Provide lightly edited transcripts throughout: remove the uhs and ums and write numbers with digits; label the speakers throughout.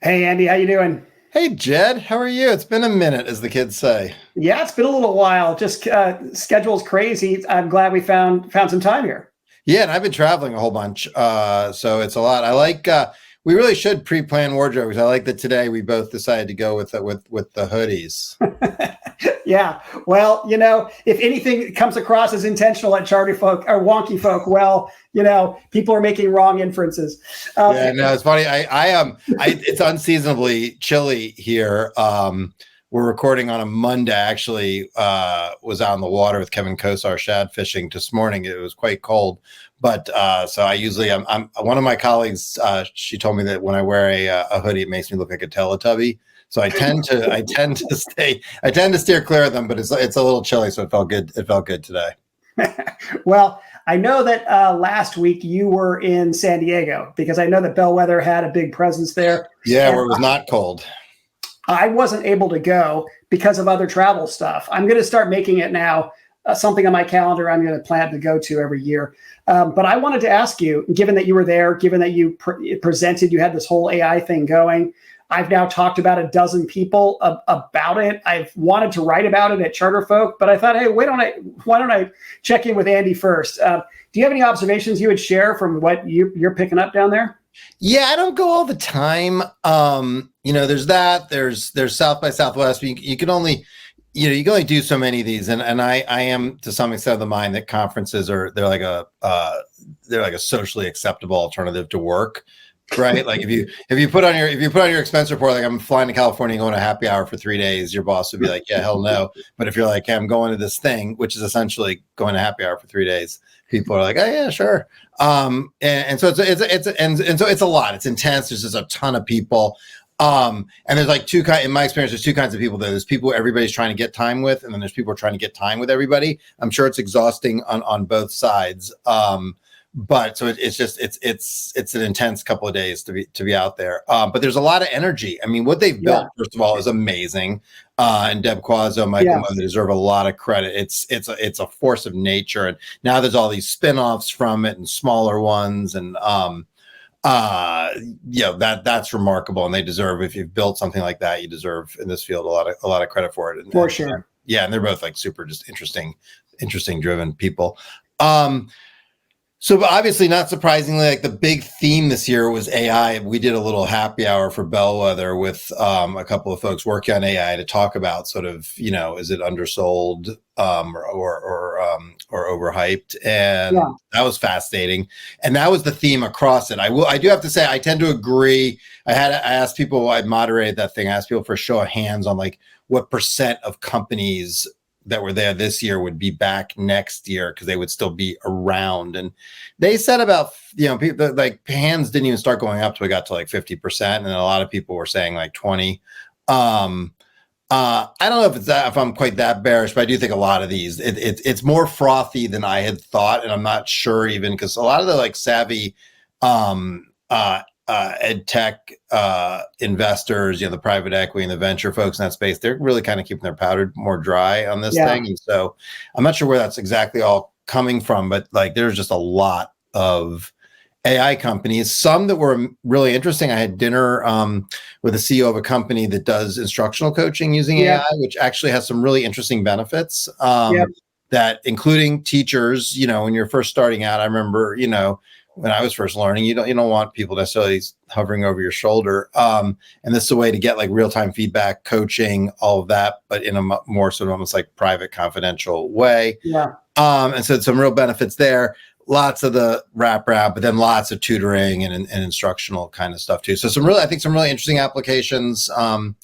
Speaker 1: Hey Andy, how you doing?
Speaker 2: Hey Jed, how are you? It's been a minute, as the kids say.
Speaker 1: Yeah, it's been a little while. Just schedule's crazy. I'm glad we found some time here.
Speaker 2: Yeah, and I've been traveling a whole bunch, so it's a lot. I like. We really should pre-plan wardrobes. I like that today we both decided to go with the hoodies.
Speaker 1: Yeah. Well, if anything comes across as intentional at Charter Folk or Wonky Folk, well, people are making wrong inferences.
Speaker 2: Yeah, no, it's funny. It's unseasonably chilly here. We're recording on a Monday. Actually, was out on the water with Kevin Kosar shad fishing this morning. It was quite cold, but so I usually I'm one of my colleagues. She told me that when I wear a hoodie, it makes me look like a Teletubby. So I tend to steer clear of them, but it's a little chilly, so it felt good. It felt good today.
Speaker 1: Well, I know that last week you were in San Diego because I know that Bellwether had a big presence there.
Speaker 2: Yeah, where it was not cold.
Speaker 1: I wasn't able to go because of other travel stuff. I'm going to start making it now something on my calendar I'm going to plan to go to every year. But I wanted to ask you, given that you were there, given that you presented, you had this whole AI thing going. I've now talked about a dozen people about it. I've wanted to write about it at Charter Folk, but I thought, hey, why don't I check in with Andy first? Do you have any observations you would share from what you're picking up down there?
Speaker 2: Yeah, I don't go all the time. There's that. There's South by Southwest. You can only do so many of these, and I am to some extent of the mind that conferences they're like a socially acceptable alternative to work. Right. Like if you put on your expense report, like I'm flying to California, going to happy hour for 3 days, your boss would be like, yeah, hell no. But if you're like, hey, I'm going to this thing, which is essentially going to happy hour for 3 days, people are like, oh yeah, sure. And so it's a lot. It's intense. There's just a ton of people. And there's like in my experience, there's two kinds of people there. There's people everybody's trying to get time with, and then there's people who are trying to get time with everybody. I'm sure it's exhausting on both sides. But so it's an intense couple of days to be out there. But there's a lot of energy. I mean, what they've built, first of all, is amazing. And Deb Quazzo, Michael Moe, they deserve a lot of credit. It's a force of nature. And now there's all these spin-offs from it and smaller ones. And that's remarkable. And they deserve, if you've built something like that, you deserve in this field a lot of credit for it.
Speaker 1: For sure.
Speaker 2: And they're both like super just interesting driven people. So obviously, not surprisingly, like the big theme this year was AI. We did a little happy hour for Bellwether with a couple of folks working on AI to talk about sort of, is it undersold or overhyped? And that was fascinating. And that was the theme across it. I do have to say, I tend to agree. I asked people, I moderated that thing. I asked people for a show of hands on like what % of companies that were there this year would be back next year because they would still be around. And they said about, people like hands didn't even start going up till we got to like 50%. And then a lot of people were saying like 20. I don't know if I'm quite that bearish, but I do think a lot of these, it's more frothy than I had thought. And I'm not sure even because a lot of the like savvy, ed tech investors, the private equity and the venture folks in that space, they're really kind of keeping their powder more dry on this thing. And so I'm not sure where that's exactly all coming from, but like there's just a lot of AI companies, some that were really interesting. I had dinner with the CEO of a company that does instructional coaching using AI, which actually has some really interesting benefits that including teachers, when you're first starting out. I remember, when I was first learning, you don't want people necessarily hovering over your shoulder. And this is a way to get like real-time feedback, coaching, all of that, but in a more sort of almost like private, confidential way. And so some real benefits there. Lots of the wraparound, but then lots of tutoring and instructional kind of stuff too. So I think some really interesting applications, and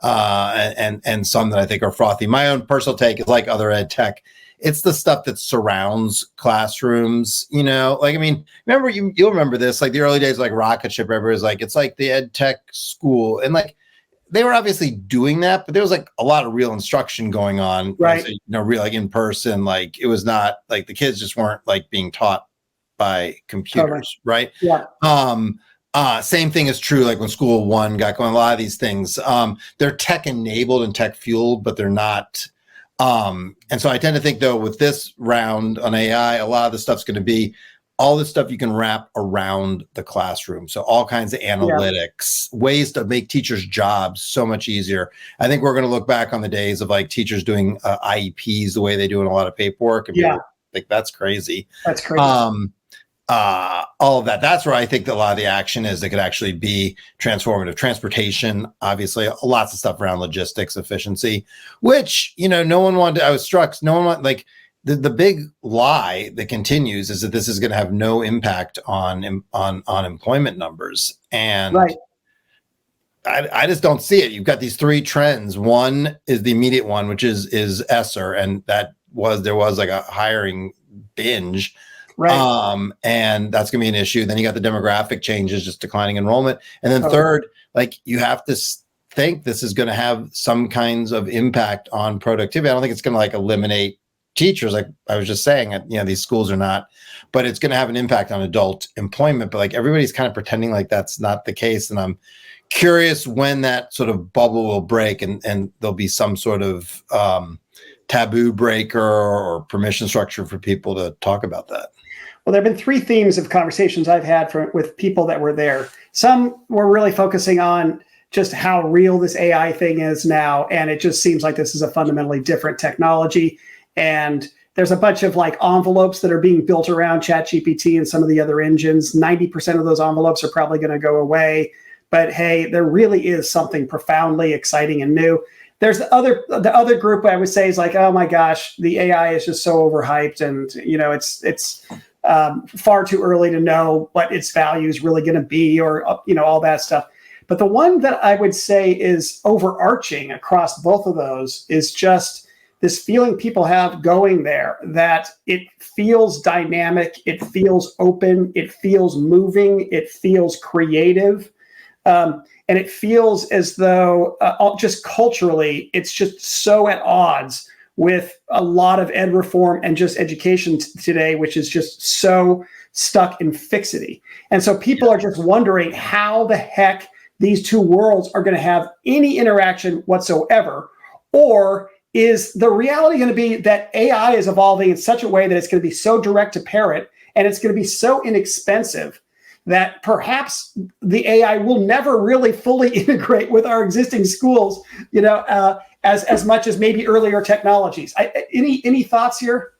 Speaker 2: some that I think are frothy. My own personal take is like other ed tech. It's the stuff that surrounds classrooms, like, I mean, you'll remember this, like the early days, like Rocket Ship, everybody's like, it's like the ed tech school. And like, they were obviously doing that, but there was like a lot of real instruction going on,
Speaker 1: right?
Speaker 2: Real like in person, like it was not like the kids just weren't like being taught by computers, right? Same thing is true. Like when School One got going, a lot of these things, they're tech enabled and tech fueled, but they're not. And so I tend to think though, with this round on AI, a lot of the stuff's going to be all this stuff you can wrap around the classroom. So all kinds of analytics, ways to make teachers' jobs so much easier. I think we're going to look back on the days of like teachers doing IEPs the way they do in a lot of paperwork, and people think that's crazy.
Speaker 1: That's crazy.
Speaker 2: All of that. That's where I think that a lot of the action is that could actually be transformative. Transportation, obviously, lots of stuff around logistics, efficiency, which, no one wanted. I was struck. No one wanted, like, the big lie that continues is that this is going to have no impact on employment numbers. And I just don't see it. You've got these three trends. One is the immediate one, which is ESSER. And there was like a hiring binge. And that's going to be an issue. Then you got the demographic changes, just declining enrollment. And then third, like, you have to think this is going to have some kinds of impact on productivity. I don't think it's going to like eliminate teachers, like I was just saying. These schools are not, but it's going to have an impact on adult employment. But like, everybody's kind of pretending like that's not the case. And I'm curious when that sort of bubble will break and there'll be some sort of taboo breaker or permission structure for people to talk about that.
Speaker 1: Well, there have been three themes of conversations I've had with people that were there. Some were really focusing on just how real this AI thing is now. And it just seems like this is a fundamentally different technology. And there's a bunch of like envelopes that are being built around ChatGPT and some of the other engines. 90% of those envelopes are probably going to go away. But hey, there really is something profoundly exciting and new. There's the other group I would say is like, oh my gosh, the AI is just so overhyped, and it's far too early to know what its value is really going to be, or all that stuff. But the one that I would say is overarching across both of those is just this feeling people have going there, that it feels dynamic, it feels open, it feels moving, it feels creative. And it feels as though just culturally, it's just so at odds with a lot of ed reform and just education today, which is just so stuck in fixity. And so people are just wondering how the heck these two worlds are going to have any interaction whatsoever. Or is the reality going to be that AI is evolving in such a way that it's going to be so direct to parent, and it's going to be so inexpensive that perhaps the AI will never really fully integrate with our existing schools, as much as maybe earlier technologies. Any thoughts here?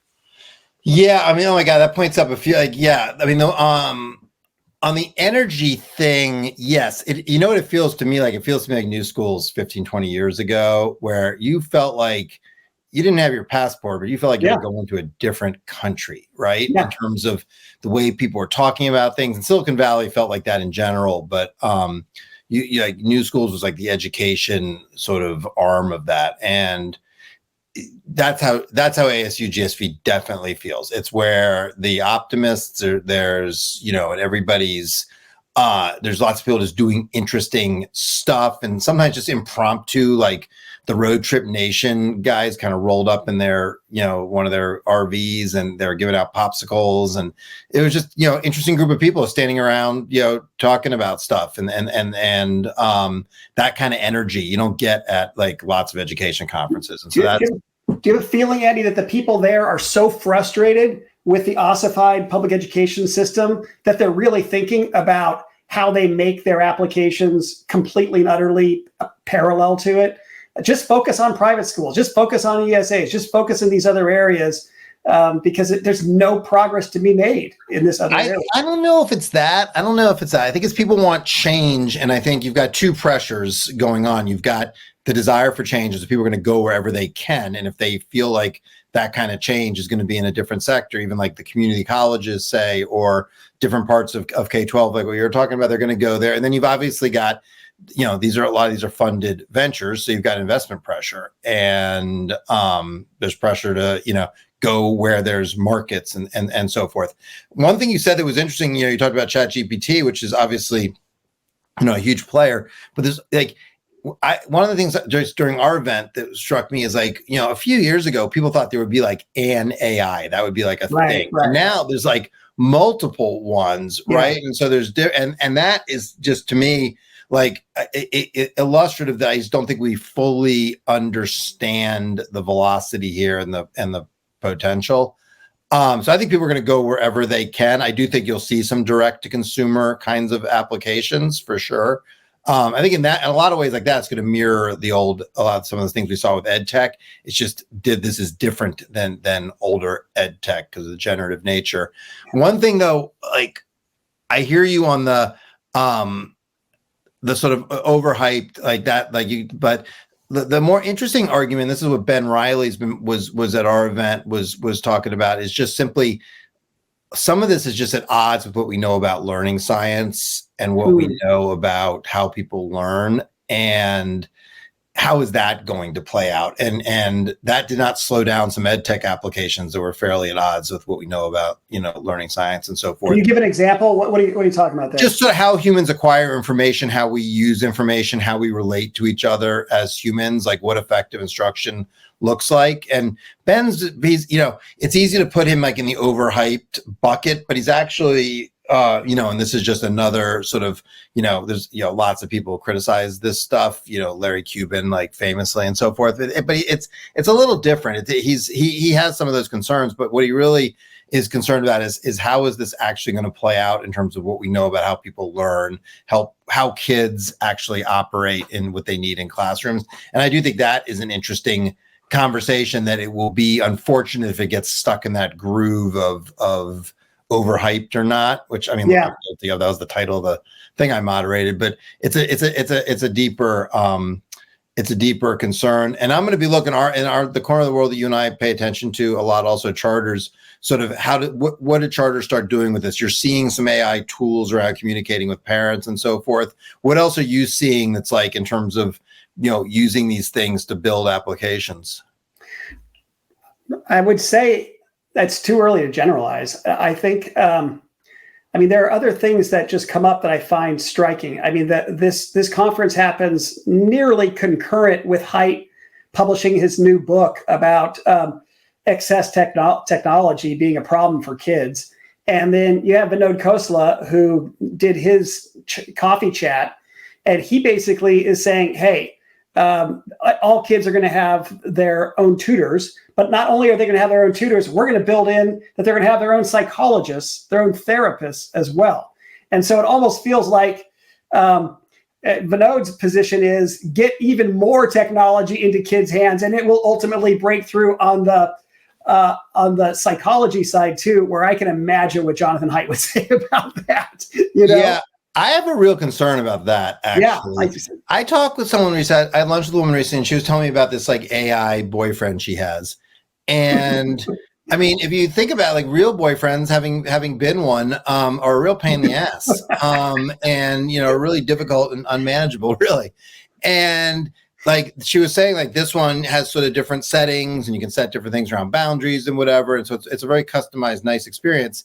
Speaker 2: Yeah, I mean, oh my God, that points up a few. Like, yeah, I mean, on the energy thing, yes, what it feels to me like? It feels to me like new schools 15, 20 years ago, where you felt like you didn't have your passport, but you felt like you were going to a different country, right? In terms of the way people were talking about things. And Silicon Valley felt like that in general, but you like new schools was like the education sort of arm of that. And that's how ASU-GSV definitely feels. It's where the optimists there's and everybody's there's lots of people just doing interesting stuff, and sometimes just impromptu, like the Road Trip Nation guys kind of rolled up in their, one of their RVs, and they're giving out popsicles, and it was just, interesting group of people standing around, talking about stuff, and that kind of energy you don't get at like lots of education conferences. And so
Speaker 1: do you have a feeling, Andy, that the people there are so frustrated with the ossified public education system that they're really thinking about how they make their applications completely and utterly parallel to it? Just focus on private schools, just focus on ESAs, just focus in these other areas, because there's no progress to be made in this other area.
Speaker 2: I don't know if it's that. I think it's people want change. And I think you've got two pressures going on. You've got the desire for change, is that people are going to go wherever they can. And if they feel like that kind of change is going to be in a different sector, even like the community colleges say, or different parts of K-12, like what you're talking about, they're going to go there. And then you've obviously got, a lot of these are funded ventures. So you've got investment pressure, and there's pressure to, go where there's markets and so forth. One thing you said that was interesting, you talked about ChatGPT, which is obviously, a huge player, but there's like, one of the things that just during our event that struck me is like, a few years ago, people thought there would be like an AI that would be like a thing. Right. And now there's like multiple ones, right? And so there's and that is just, to me, like it illustrative that I just don't think we fully understand the velocity here and the potential. So I think people are going to go wherever they can. I do think you'll see some direct to consumer kinds of applications for sure. I think in a lot of ways like that, it's going to mirror some of the things we saw with ed tech. It's just this is different than older ed tech because of the generative nature. One thing though, like I hear you on the sort of overhyped like that, but the more interesting argument, this is what Ben Riley's was at our event was talking about, is just simply some of this is just at odds with what we know about learning science and what we know about how people learn, and how is that going to play out? And that did not slow down some ed tech applications that were fairly at odds with what we know about, learning science and so forth.
Speaker 1: Can you give an example? What are you talking about there?
Speaker 2: Just sort of how humans acquire information, how we use information, how we relate to each other as humans, like what effective instruction looks like. And it's easy to put him like in the overhyped bucket, but he's actually, and this is just another sort of, there's, lots of people criticize this stuff, Larry Cuban, like famously and so forth, but it's a little different. He has some of those concerns, but what he really is concerned about is how is this actually going to play out in terms of what we know about how people learn, how kids actually operate in what they need in classrooms. And I do think that is an interesting conversation, that it will be unfortunate if it gets stuck in that groove of overhyped or not, which I'm guilty of. That was the title of the thing I moderated, but it's a deeper concern. And I'm going to be looking the corner of the world that you and I pay attention to a lot, also charters, sort of what did charters start doing with this? You're seeing some AI tools around communicating with parents and so forth. What else are you seeing that's like in terms of, using these things to build applications?
Speaker 1: I would say that's too early to generalize. I think, there are other things that just come up that I find striking. This conference happens nearly concurrent with Haidt publishing his new book about excess technology being a problem for kids. And then you have Vinod Khosla, who did his coffee chat, and he basically is saying, hey, all kids are going to have their own tutors, but not only are they going to have their own tutors, we're going to build in that they're going to have their own psychologists, their own therapists as well. And so it almost feels like Vinod's position is get even more technology into kids' hands, and it will ultimately break through on the psychology side too, where I can imagine what Jonathan Haidt would say about that.
Speaker 2: Yeah. I have a real concern about that, actually. Yeah, I talked with someone recently. I had lunch with a woman recently, and she was telling me about this like AI boyfriend she has. And if you think about like real boyfriends, having been one, are a real pain in the ass, and really difficult and unmanageable, really. And like she was saying, like this one has sort of different settings, and you can set different things around boundaries and whatever. And so it's a very customized, nice experience.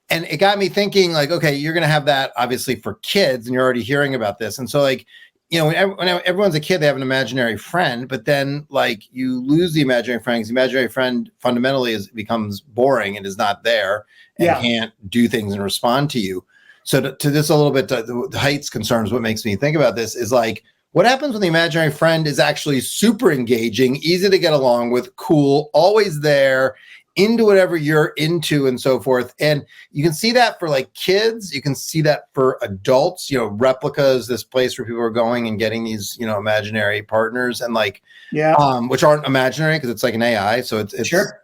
Speaker 2: And it got me thinking, like, okay, you're going to have that obviously for kids, and you're already hearing about this. And so, like, when everyone's a kid, they have an imaginary friend, but then, like, you lose the imaginary friend because the imaginary friend fundamentally becomes boring and is not there and can't do things and respond to you. So to this a little bit, the Haidt's concerns, what makes me think about this is like, what happens when the imaginary friend is actually super engaging, easy to get along with, cool, always there, into whatever you're into and so forth. And you can see that for like kids, you can see that for adults. Replica is this place where people are going and getting these, imaginary partners, and like, which aren't imaginary because it's like an AI. So it's sure.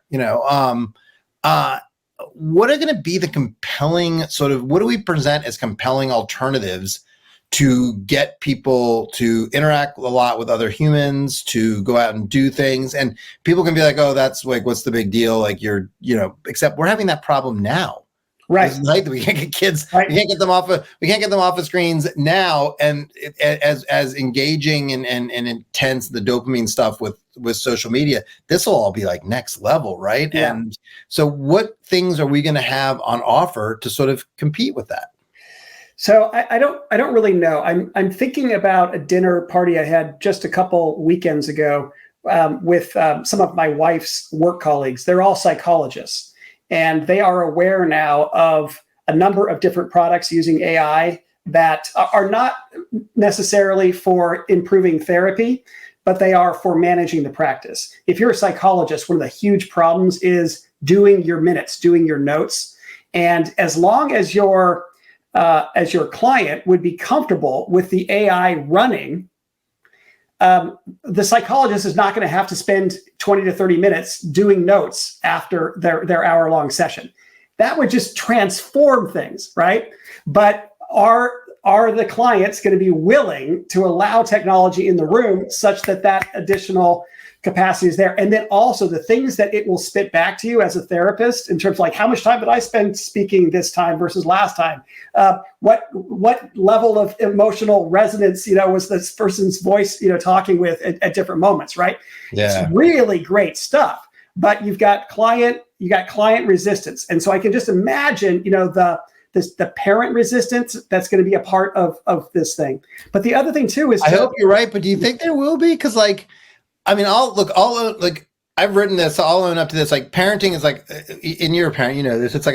Speaker 2: What are going to be the compelling what do we present as compelling alternatives to get people to interact a lot with other humans, to go out and do things? And people can be like, oh, that's like, what's the big deal? Like except we're having that problem now.
Speaker 1: Right.
Speaker 2: Like we can't get kids, right. we can't get them off of screens now. And as engaging and intense the dopamine stuff with social media, this will all be like next level. Right. Yeah. And so what things are we going to have on offer to sort of compete with that?
Speaker 1: So I don't really know. I'm thinking about a dinner party I had just a couple weekends ago with some of my wife's work colleagues. They're all psychologists, and they are aware now of a number of different products using AI that are not necessarily for improving therapy, but they are for managing the practice. If you're a psychologist, one of the huge problems is doing your minutes, doing your notes. And as long as your client would be comfortable with the AI running, the psychologist is not going to have to spend 20 to 30 minutes doing notes after their hour-long session. That would just transform things, right? But are the clients going to be willing to allow technology in the room such that additional capacity is there? And then also the things that it will spit back to you as a therapist in terms of like, how much time did I spend speaking this time versus last time? What level of emotional resonance, was this person's voice, talking with at different moments, right?
Speaker 2: Yeah.
Speaker 1: It's really great stuff, but you've got client resistance. And so I can just imagine, the parent resistance that's going to be a part of this thing. But the other thing too is,
Speaker 2: I hope you're right, but do you think there will be? Because I've written this. I'll own up to this. Like parenting is like, in your parent, this. It's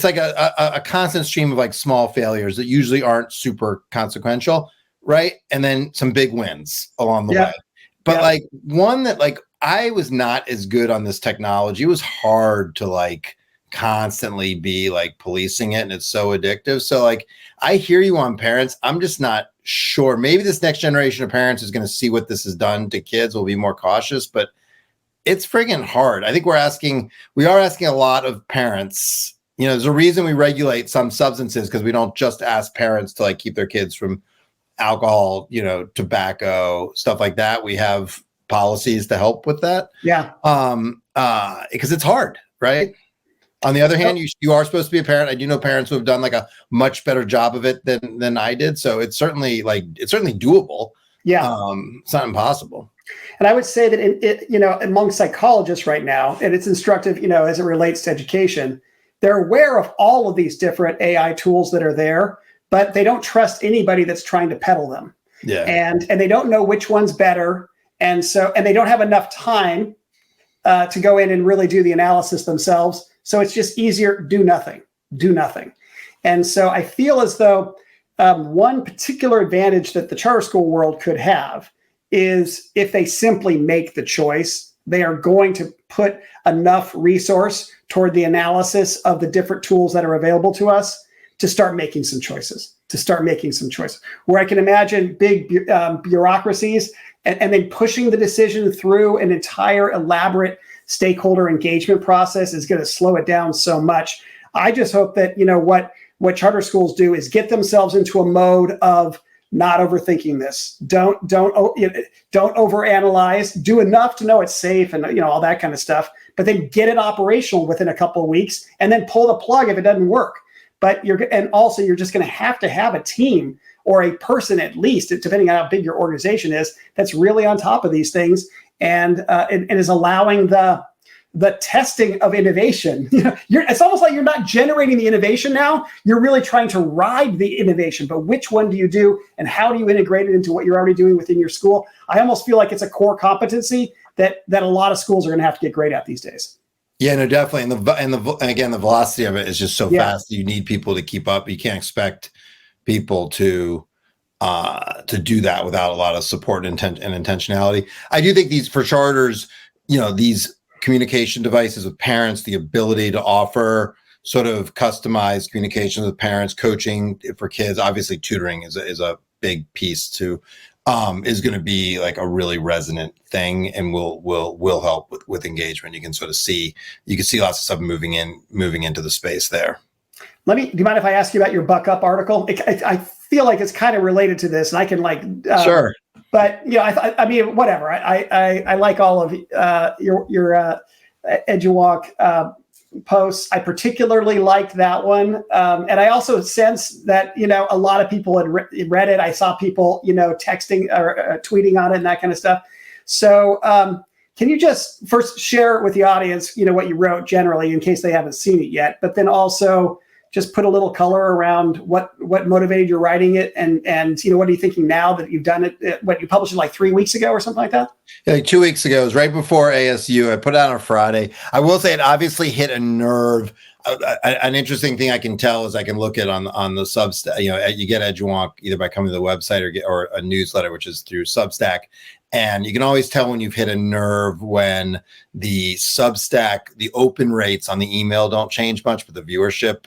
Speaker 2: like a constant stream of like small failures that usually aren't super consequential, right? And then some big wins along the way. But like one that like I was not as good on this technology. It was hard to like constantly be like policing it, and it's so addictive. So like I hear you on parents. I'm just not sure. Maybe this next generation of parents is going to see what this has done to kids, will be more cautious, but it's friggin' hard. I think we are asking a lot of parents. There's a reason we regulate some substances, because we don't just ask parents to like keep their kids from alcohol, tobacco, stuff like that. We have policies to help with that.
Speaker 1: Yeah.
Speaker 2: Because it's hard, right? On the other hand, you are supposed to be a parent. I do know parents who have done like a much better job of it than I did. So it's certainly doable.
Speaker 1: Yeah.
Speaker 2: It's not impossible.
Speaker 1: And I would say that among psychologists right now, and it's instructive, as it relates to education, they're aware of all of these different AI tools that are there, but they don't trust anybody that's trying to peddle them.
Speaker 2: Yeah.
Speaker 1: And they don't know which one's better. And they don't have enough time to go in and really do the analysis themselves. So it's just easier, do nothing. And so I feel as though one particular advantage that the charter school world could have is if they simply make the choice, they are going to put enough resource toward the analysis of the different tools that are available to us to start making some choices, where I can imagine big bureaucracies and then pushing the decision through an entire elaborate stakeholder engagement process is going to slow it down so much. I just hope that, what charter schools do is get themselves into a mode of not overthinking this. Don't overanalyze, do enough to know it's safe and, all that kind of stuff, but then get it operational within a couple of weeks and then pull the plug if it doesn't work. But you're just going to have a team or a person, at least, depending on how big your organization is, that's really on top of these things and is allowing the testing of innovation. It's almost like you're not generating the innovation now. You're really trying to ride the innovation. But which one do you do, and how do you integrate it into what you're already doing within your school? I almost feel like it's a core competency that a lot of schools are going to have to get great at these days.
Speaker 2: Yeah, no, definitely. And again, the velocity of it is just so fast. You need people to keep up. You can't expect people to do that without a lot of support and intentionality. I do think for charters, these communication devices with parents, the ability to offer sort of customized communication with parents, coaching for kids, obviously tutoring is a big piece too, is going to be like a really resonant thing and will help with engagement. You can see lots of stuff moving into the space there.
Speaker 1: Do you mind if I ask you about your Buck Up article? I feel like it's kind of related to this, and I can
Speaker 2: sure.
Speaker 1: But I mean, whatever. I like all of your EduWonk posts. I particularly liked that one, and I also sense that a lot of people had read it. I saw people texting or tweeting on it and that kind of stuff. So can you just first share with the audience what you wrote generally in case they haven't seen it yet, but then also just put a little color around what motivated your writing it, and what are you thinking now that you've done it? What, you published it like 3 weeks ago or something like that?
Speaker 2: Yeah, like 2 weeks ago. It was right before ASU. I put it out on Friday. I will say it obviously hit a nerve. an interesting thing I can tell is I can look at on the Substack. You get EdgeWonk either by coming to the website or a newsletter, which is through Substack, and you can always tell when you've hit a nerve when the Substack, the open rates on the email don't change much, but the viewership,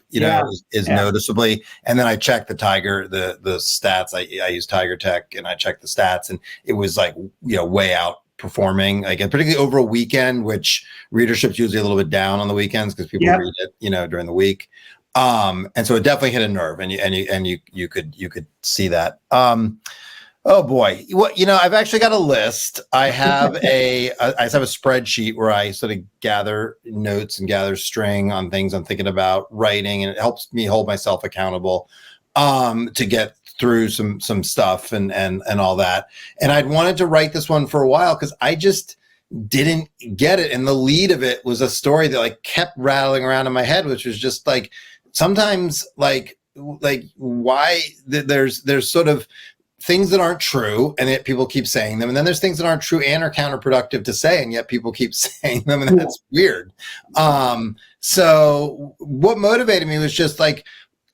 Speaker 2: is noticeably. And then I check the stats. I use Tiger Tech, and I check the stats, and it was like way out performing, like, and particularly over a weekend, which readership's usually a little bit down on the weekends because people read it, during the week. And so it definitely hit a nerve, and you could see that. Oh boy. Well, I've actually got a list. I have I have a spreadsheet where I sort of gather notes and gather string on things I'm thinking about writing, and it helps me hold myself accountable to get through some stuff and all that. And I'd wanted to write this one for a while because I just didn't get it. And the lead of it was a story that like kept rattling around in my head, which was just like sometimes like why there's sort of things that aren't true, and yet people keep saying them. And then there's things that aren't true and are counterproductive to say, and yet people keep saying them, and that's weird. So what motivated me was just like,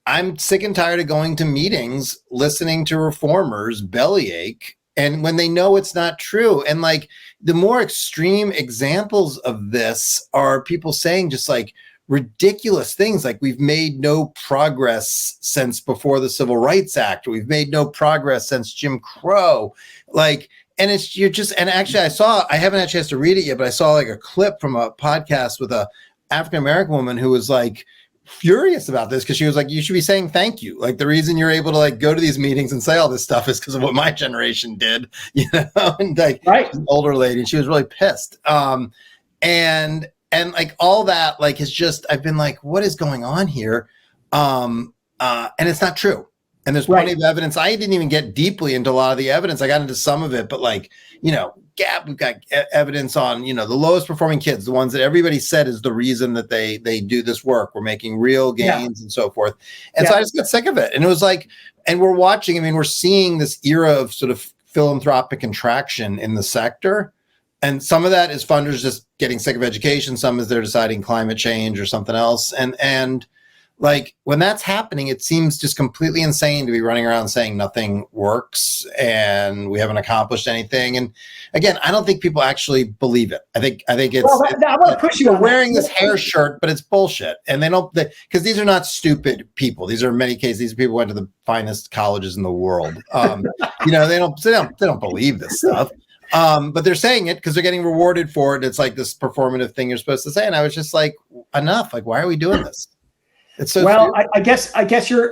Speaker 2: I'm sick and tired of going to meetings, listening to reformers bellyache, and when they know it's not true. And like the more extreme examples of this are people saying just like ridiculous things like we've made no progress since before the Civil Rights Act, or we've made no progress since Jim Crow. Like, and and actually I haven't had a chance to read it yet, but I saw like a clip from a podcast with a African-American woman who was like furious about this because she was like, you should be saying thank you. Like the reason you're able to like go to these meetings and say all this stuff is because of what my generation did, and like an older lady, and she was really pissed. And like all that, like, is just, I've been like, what is going on here? And it's not true. And there's plenty of evidence. I didn't even get deeply into a lot of the evidence. I got into some of it, but like, we've got evidence on, the lowest performing kids, the ones that everybody said is the reason that they do this work. We're making real gains and so forth. And so I just got sick of it. And it was like, and we're seeing this era of sort of philanthropic contraction in the sector. And some of that is funders just getting sick of education. Some is they're deciding climate change or something else. And like when that's happening, it seems just completely insane to be running around saying nothing works and we haven't accomplished anything. And again, I don't think people actually believe it. I think it's,
Speaker 1: I want to push you on
Speaker 2: wearing this hair shirt, but it's bullshit. And because these are not stupid people. These are in many cases, these people went to the finest colleges in the world. They don't believe this stuff. But they're saying it because they're getting rewarded for it. It's like this performative thing you're supposed to say. And I was just like, enough. Like, why are we doing this? It's so
Speaker 1: well, I guess you're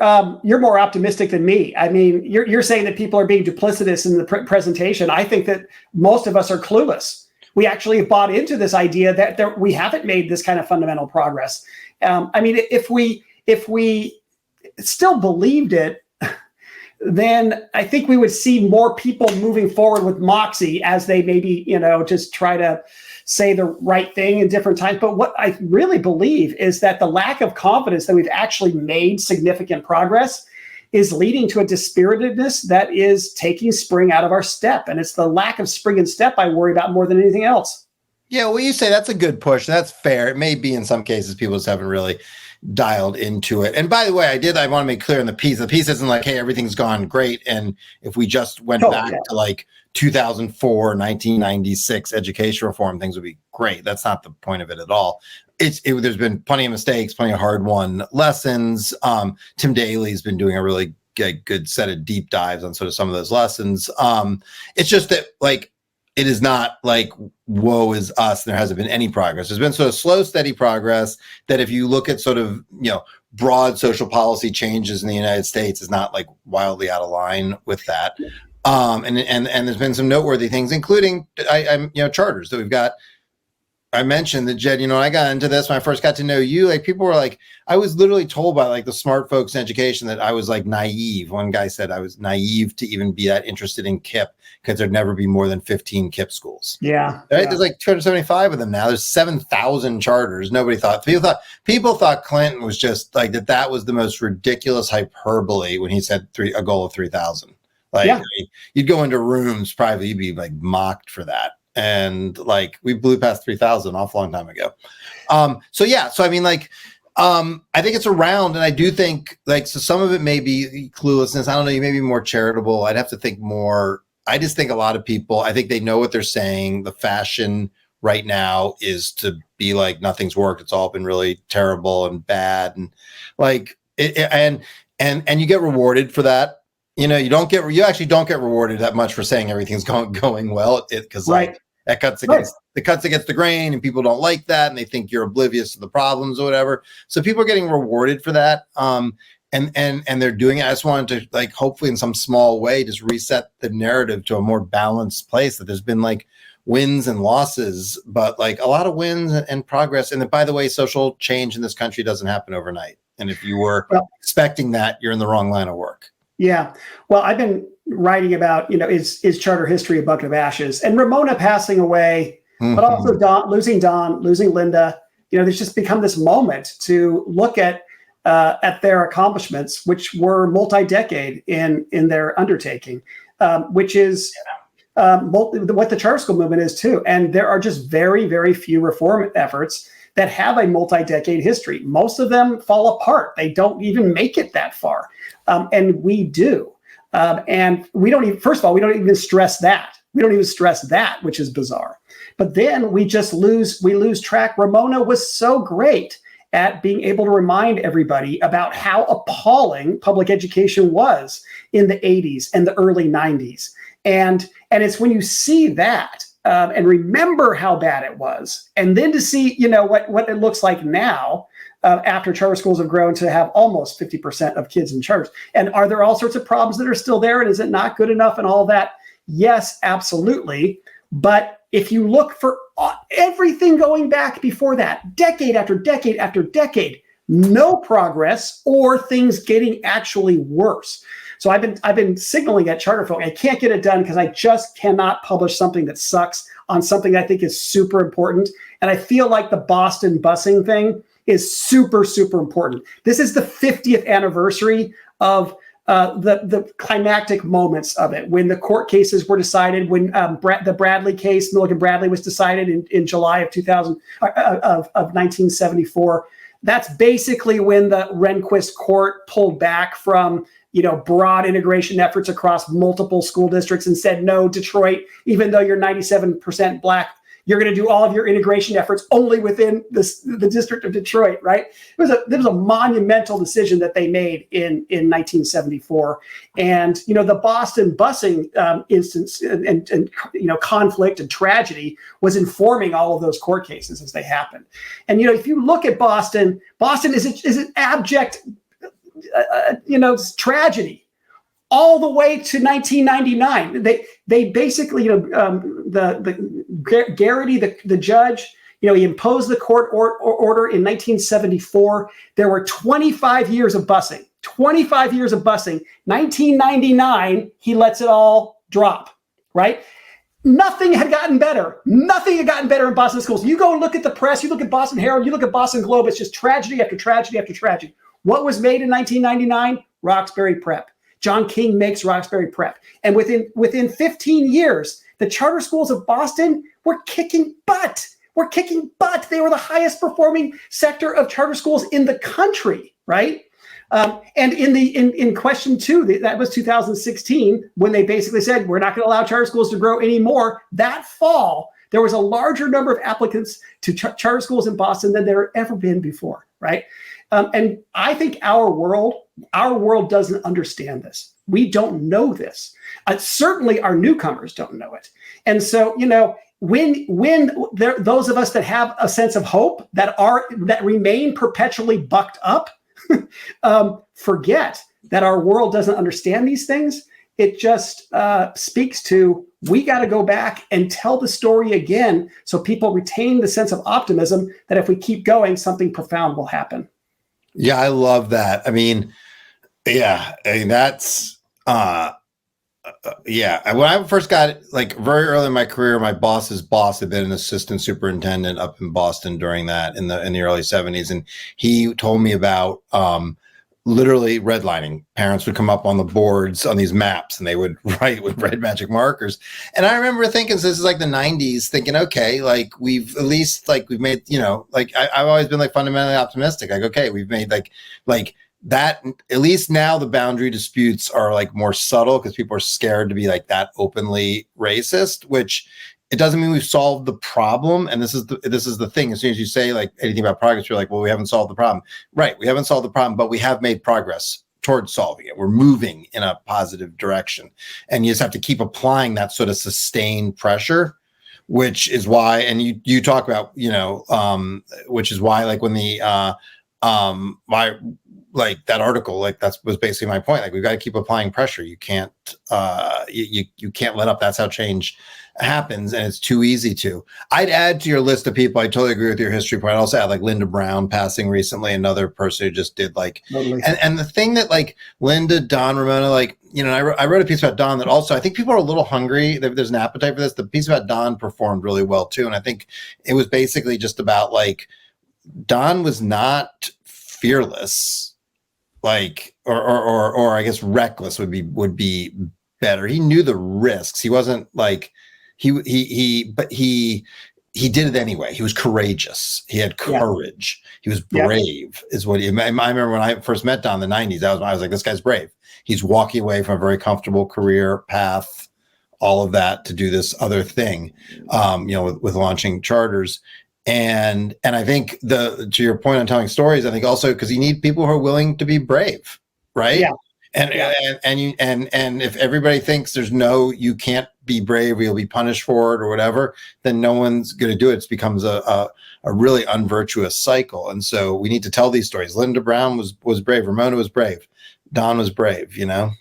Speaker 1: more optimistic than me. I mean, you're saying that people are being duplicitous in the presentation. I think that most of us are clueless. We actually have bought into this idea that we haven't made this kind of fundamental progress. I mean, if we still believed it, then I think we would see more people moving forward with moxie as they maybe, just try to say the right thing in different times. But what I really believe is that the lack of confidence that we've actually made significant progress is leading to a dispiritedness that is taking spring out of our step. And it's the lack of spring and step I worry about more than anything else.
Speaker 2: Yeah, well, you say that's a good push. That's fair. It may be in some cases people just haven't really dialed into it. And by the way, I want to make clear in the piece isn't like, hey, everything's gone great. And if we just went back to like 2004, 1996 education reform, things would be great. That's not the point of it at all. There's been plenty of mistakes, plenty of hard-won lessons. Tim Daly's been doing a really good set of deep dives on sort of some of those lessons. It's just that like, it is not like woe is us. There hasn't been any progress. There's been sort of slow, steady progress that if you look at sort of, broad social policy changes in the United States is not like wildly out of line with that. And there's been some noteworthy things, including charters that we've got. I mentioned that, Jed, I got into this when I first got to know you. Like people were like, I was literally told by like the smart folks in education that I was like naive. One guy said I was naive to even be that interested in KIPP because there'd never be more than 15 KIPP schools.
Speaker 1: Yeah.
Speaker 2: Right? Yeah. There's like 275 of them now. There's 7,000 charters. People thought Clinton was just like that was the most ridiculous hyperbole when he said a goal of 3,000. Like you'd go into rooms privately, you'd be like mocked for that. And like we blew past 3,000 off a long time ago. So I mean, like I think it's around, and I do think so some of it may be cluelessness. I don't know. You may be more charitable. I'd have to think more. I just think a lot of people, I think they know what they're saying. The fashion right now is to be like, nothing's worked. It's all been really terrible and bad. And and you get rewarded for that. You actually don't get rewarded that much for saying everything's going well. Because that cuts against the grain, and people don't like that, and they think you're oblivious to the problems or whatever. So people are getting rewarded for that, and they're doing it. I just wanted to hopefully in some small way just reset the narrative to a more balanced place. That there's been wins and losses, but a lot of wins and progress. And that, by the way, social change in this country doesn't happen overnight. And if you were expecting that, you're in the wrong line of work.
Speaker 1: Yeah. Well, I've been writing about, is charter history a bucket of ashes? And Ramona passing away, but also losing Don, losing Linda, there's just become this moment to look at their accomplishments, which were multi-decade in their undertaking, which is what the charter school movement is too. And there are just very, very few reform efforts that have a multi-decade history. Most of them fall apart. They don't even make it that far. And we do. And we don't even, first of all, we don't even stress that. We don't even stress that, which is bizarre. But then we lose track. Ramona was so great at being able to remind everybody about how appalling public education was in the 80s and the early 90s. And it's when you see that and remember how bad it was, and then to see, what it looks like now, after charter schools have grown to have almost 50% of kids in charters. And are there all sorts of problems that are still there? And is it not good enough and all that? Yes, absolutely. But if you look for everything going back before that, decade after decade after decade, no progress or things getting actually worse. So I've been signaling at Charterfolk, I can't get it done because I just cannot publish something that sucks on something I think is super important. And I feel like the Boston busing thing is super, super important. This is the 50th anniversary of the climactic moments of it, when the court cases were decided, when the Bradley case, Milligan Bradley, was decided in July of 1974. That's basically when the Rehnquist court pulled back from broad integration efforts across multiple school districts and said, no, Detroit, even though you're 97% Black, you're going to do all of your integration efforts only within the district of Detroit, right? There was a monumental decision that they made in 1974. And, the Boston busing instance and conflict and tragedy was informing all of those court cases as they happened. And, if you look at Boston is an abject, tragedy. All the way to 1999, they basically, Garrity, the judge, he imposed the court order in 1974. There were 25 years of busing. 25 years of busing. 1999, he lets it all drop. Right? Nothing had gotten better. Nothing had gotten better in Boston schools. You go look at the press. You look at Boston Herald. You look at Boston Globe. It's just tragedy after tragedy after tragedy. What was made in 1999? Roxbury Prep. John King makes Roxbury Prep. And within 15 years, the charter schools of Boston were kicking butt. They were the highest performing sector of charter schools in the country, right? And in question 2, that was 2016, when they basically said, we're not going to allow charter schools to grow anymore. That fall, there was a larger number of applicants to charter schools in Boston than there had ever been before, right? And I think our world doesn't understand this. We don't know this. Certainly our newcomers don't know it. And so, when those of us that have a sense of hope that remain perpetually bucked up, forget that our world doesn't understand these things, it just speaks to, we got to go back and tell the story again so people retain the sense of optimism that if we keep going, something profound will happen.
Speaker 2: Yeah, I love that. I mean, that's, when I first got very early in my career, my boss's boss had been an assistant superintendent up in Boston during that in the early 70s. And he told me about, literally redlining. Parents would come up on the boards on these maps and they would write with red magic markers. And I remember thinking, so this is like the 90s, thinking, okay, like we've at least like we've made, you know, like I've always been like fundamentally optimistic. Like, okay, we've made like that, at least now the boundary disputes are like more subtle because people are scared to be like that openly racist, which it doesn't mean we've solved the problem. And this is the thing. As soon as you say like anything about progress, you're like, well, we haven't solved the problem. Right. We haven't solved the problem, but we have made progress towards solving it. We're moving in a positive direction. And you just have to keep applying that sort of sustained pressure, which is why, and you talk about, you know, which is why like when the my like that article, like that was basically my point. Like we've got to keep applying pressure. You can't you can't let up. That's how change happens, and it's too easy to. I'd add to your list of people. I totally agree with your history point. I'd also add like Linda Brown passing recently, another person who just did like
Speaker 1: Totally.
Speaker 2: and the thing that like Linda, Don, Ramona, like, you know, I wrote a piece about Don that also I think people are a little hungry. There's an appetite for this. The piece about Don performed really well too, and I think it was basically just about like Don was not fearless, like or I guess reckless would be better. He knew the risks. He wasn't like but he did it anyway. He was courageous. He had courage. Yeah. He was brave, is what he. I remember when I first met Don in the 90s. I was like, this guy's brave. He's walking away from a very comfortable career path, all of that to do this other thing, you know, with launching charters. And I think to your point on telling stories, I think also because you need people who are willing to be brave, right? Yeah. And if everybody thinks you can't be brave, or you'll be punished for it or whatever, then no one's going to do it. It becomes a really unvirtuous cycle. And so we need to tell these stories. Linda Brown was brave. Ramona was brave. Don was brave, you know?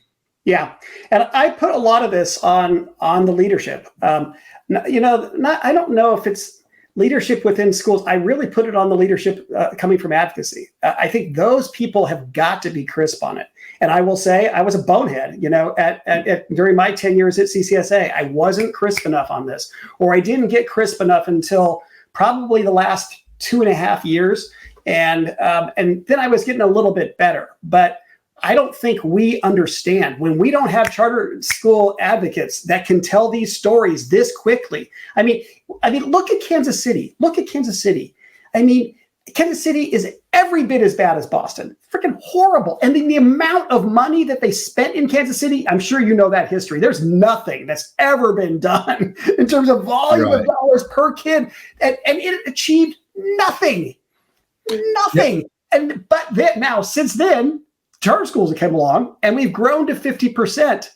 Speaker 1: Yeah. And I put a lot of this on the leadership. You know, I don't know if it's leadership within schools. I really put it on the leadership coming from advocacy. I think those people have got to be crisp on it. And I will say I was a bonehead, you know, during my 10 years at CCSA. I wasn't crisp enough on this, or I didn't get crisp enough until probably the last 2.5 years. And then I was getting a little bit better. But I don't think we understand when we don't have charter school advocates that can tell these stories this quickly. I mean, look at Kansas City. I mean, Kansas City is every bit as bad as Boston. Freaking horrible. And the amount of money that they spent in Kansas City, I'm sure you know that history. There's nothing that's ever been done in terms of volume of dollars per kid. And it achieved nothing. Nothing. Yep. But now, since then, charter schools have come along and we've grown to 50%.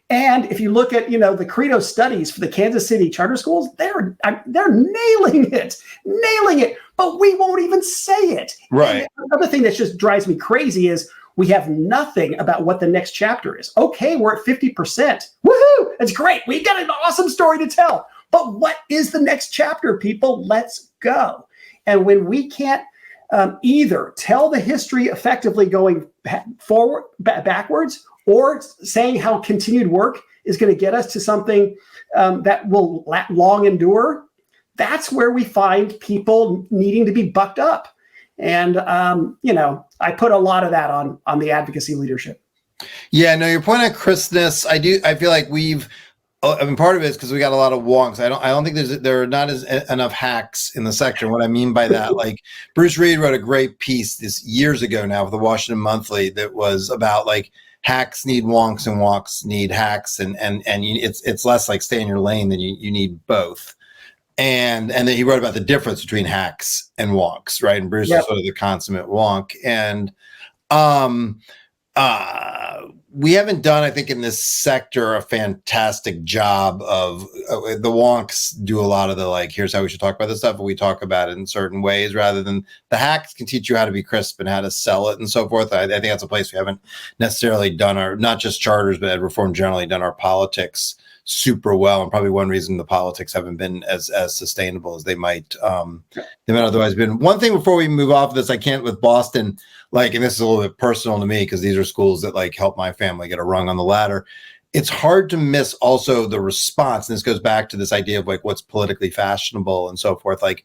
Speaker 1: And if you look at, you know, the Credo studies for the Kansas City charter schools, they're nailing it, but we won't even say it.
Speaker 2: Right.
Speaker 1: And another thing that just drives me crazy is we have nothing about what the next chapter is. Okay, we're at 50%. Woohoo! That's great. We've got an awesome story to tell. But what is the next chapter, people? Let's go. And when we can't either tell the history effectively going forward, backwards, or saying how continued work is going to get us to something that will long endure, that's where we find people needing to be bucked up. And, you know, I put a lot of that on the advocacy leadership.
Speaker 2: Yeah, no, your point on crispness, I feel like I mean, part of it is because we got a lot of wonks. I don't think there are not enough hacks in the section. What I mean by that, like Bruce Reed wrote a great piece this years ago now for the Washington Monthly that was about like hacks need wonks and wonks need hacks, and it's less like stay in your lane than you need both. And then he wrote about the difference between hacks and wonks, right? And Bruce is sort of the consummate wonk. And we haven't done, I think, in this sector a fantastic job of the wonks do a lot of the like, here's how we should talk about this stuff, but we talk about it in certain ways rather than the hacks can teach you how to be crisp and how to sell it and so forth. I think that's a place we haven't necessarily done our, not just charters, but ed reform generally, done our politics super well, and probably one reason the politics haven't been as sustainable as they might otherwise been. One thing before we move off of this, I can't with Boston, like, and this is a little bit personal to me because these are schools that like help my family get a rung on the ladder. It's hard to miss also the response, and this goes back to this idea of like what's politically fashionable and so forth. Like